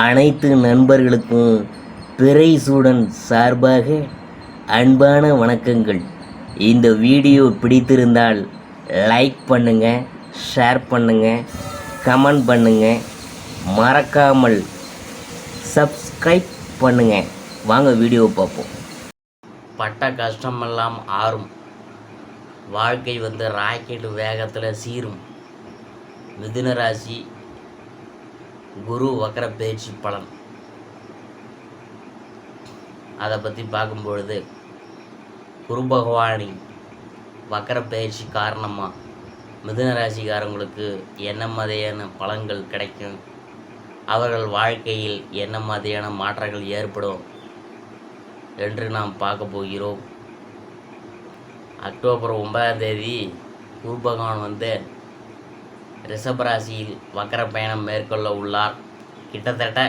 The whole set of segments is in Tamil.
அனைத்து நண்பர்களுக்கும் பிறைசூடன் சார்பாக அன்பான வணக்கங்கள். இந்த வீடியோ பிடித்திருந்தால் லைக் பண்ணுங்கள், ஷேர் பண்ணுங்கள், கமெண்ட் பண்ணுங்கள், மறக்காமல் சப்ஸ்கிரைப் பண்ணுங்கள். வாங்க வீடியோ பார்ப்போம். பட்ட கஷ்டமெல்லாம் ஆறும், வாழ்க்கை ராக்கெட் வேகத்தில் சீரும். மிதுன ராசி குரு வக்கர பயிற்சி பலன் அதை பற்றி பார்க்கும்பொழுது, குரு பகவானின் வக்கர பயிற்சி காரணமாக மிதுன ராசிக்காரங்களுக்கு என்ன மாதிரியான பலன்கள் கிடைக்கும், அவர்கள் வாழ்க்கையில் என்ன மாதிரியான மாற்றங்கள் ஏற்படும் என்று நாம் பார்க்க போகிறோம். அக்டோபர் 9ஆம் தேதி குரு பகவான் ரிஷபராசியில் வக்கர பயணம் மேற்கொள்ள உள்ளார். கிட்டத்தட்ட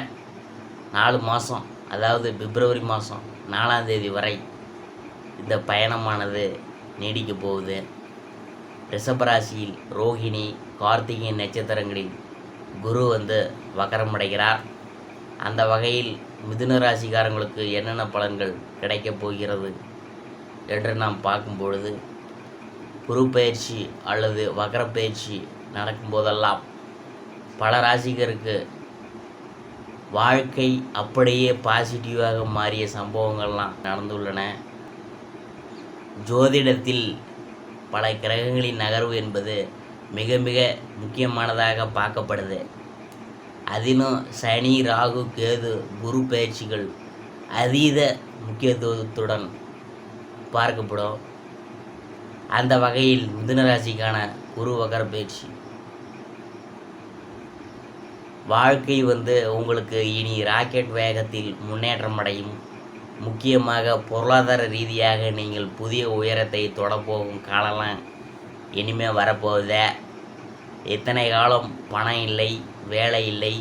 4 மாதம், அதாவது பிப்ரவரி மாதம் 4ஆம் தேதி வரை இந்த பயணமானது நீடிக்க போகுது. ரிஷபராசியில் ரோகிணி, கார்த்திகை நட்சத்திரங்களில் குரு வக்கரமடைகிறார். அந்த வகையில் மிதுன ராசிக்காரங்களுக்கு என்னென்ன பலன்கள் கிடைக்கப் போகிறது என்று நாம் பார்க்கும் பொழுது, குரு பயிற்சி அல்லது வக்கர பயிற்சி நடக்கும்போதெல்லாம் பல ராசிகருக்கு வாழ்க்கை அப்படியே பாசிட்டிவாக மாறிய சம்பவங்கள்லாம் நடந்துள்ளன. ஜோதிடத்தில் பல கிரகங்களின் நகர்வு என்பது மிக மிக முக்கியமானதாக பார்க்கப்படுது. அதிலும் சனி, ராகு, கேது, குரு பயிற்சிகள் அதீத முக்கியத்துவத்துடன் பார்க்கப்படும். அந்த வகையில் மிதுன ராசிக்கான குரு வக்கர பயிற்சி வாழ்க்கை உங்களுக்கு இனி ராக்கெட் வேகத்தில் முன்னேற்றம் அடையும். முக்கியமாக பொருளாதார ரீதியாக நீங்கள் புதிய உயரத்தை தொடப்போகும் காலம்லாம் இனிமேல் வரப்போகுதே. இத்தனை காலம் பணம் இல்லை, வேலை இல்லை,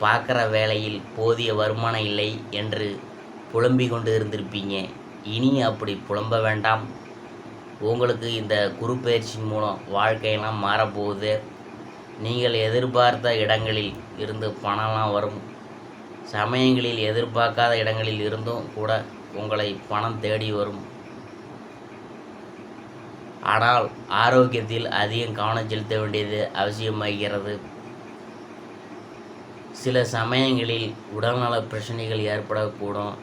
பார்க்குற வேலையில் போதிய வருமானம் இல்லை என்று புலம்பிக் கொண்டு இருந்திருப்பீங்க. இனி அப்படி புலம்ப வேண்டாம். உங்களுக்கு இந்த குரு பயிற்சியின் மூலம் வாழ்க்கையெல்லாம் மாறப்போகுது. நீங்கள் எதிர்பார்த்த இடங்களில் இருந்து பணம்லாம் வரும். சமயங்களில் எதிர்பார்க்காத இடங்களில் இருந்தும் கூட உங்களை பணம் தேடி வரும். ஆனால் ஆரோக்கியத்தில் அதிகம் கவனம் செலுத்த வேண்டியது அவசியமாகிறது. சில சமயங்களில் உடல்நல பிரச்சனைகள் ஏற்படக்கூடும்.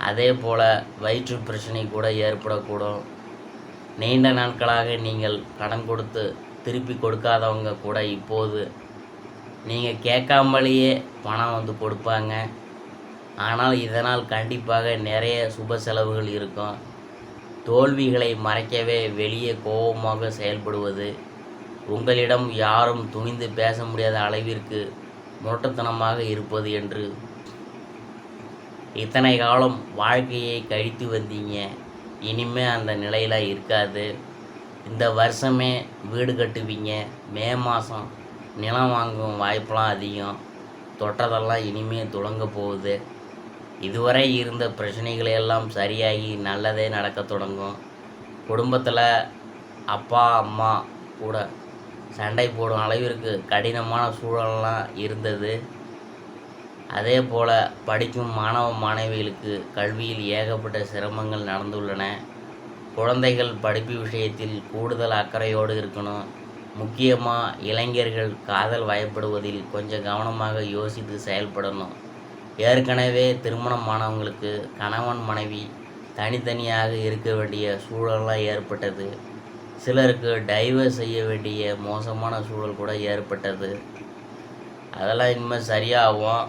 அதே போல் வயிற்று பிரச்சனை கூட ஏற்படக்கூடும். நீண்ட நாட்களாக நீங்கள் கடன் கொடுத்து திருப்பி கொடுக்காதவங்க கூட இப்போது நீங்கள் கேட்காமலேயே பணம் கொடுப்பாங்க. ஆனால் இதனால் கண்டிப்பாக நிறைய சுப செலவுகள் இருக்கும். தோல்விகளை மறைக்கவே வெளியே கோபமாக செயல்படுவது, உங்களிடம் யாரும் துணிந்து பேச முடியாத அளவிற்கு முரட்டுத்தனமாக இருப்பது என்று இத்தனை காலம் வாழ்க்கையை கழித்து வந்தீங்க. இனிமே அந்த நிலையில் இருக்காது. இந்த வருஷமே வீடு கட்டுவீங்க. மே மாதம் நிலம் வாங்கும் வாய்ப்பெலாம் அதிகம். தொட்டதெல்லாம் இனிமேல் தொடங்க போகுது. இதுவரை இருந்த பிரச்சனைகளையெல்லாம் சரியாகி நல்லதே நடக்க தொடங்கும். குடும்பத்தில் அப்பா அம்மா கூட சண்டை போடும் அளவிற்கு கடினமான சூழலெலாம் இருந்தது. அதே போல் படிக்கும் மாணவ மாணவிகளுக்கு கல்வியில் ஏகப்பட்ட சிரமங்கள் நடந்துள்ளன. குழந்தைகள் படிப்பு விஷயத்தில் கூடுதல் அக்கறையோடு இருக்கணும். முக்கியமாக இளைஞர்கள் காதல் வயப்படுவதில் கொஞ்சம் கவனமாக யோசித்து செயல்படணும். ஏற்கனவே திருமணமானவங்களுக்கு கணவன் மனைவி தனித்தனியாக இருக்க வேண்டிய சூழலாம் ஏற்பட்டது. சிலருக்கு டைவர்ஸ் செய்ய வேண்டிய மோசமான சூழல் கூட ஏற்பட்டது. அதெல்லாம் இனிமேல் சரியாகும்.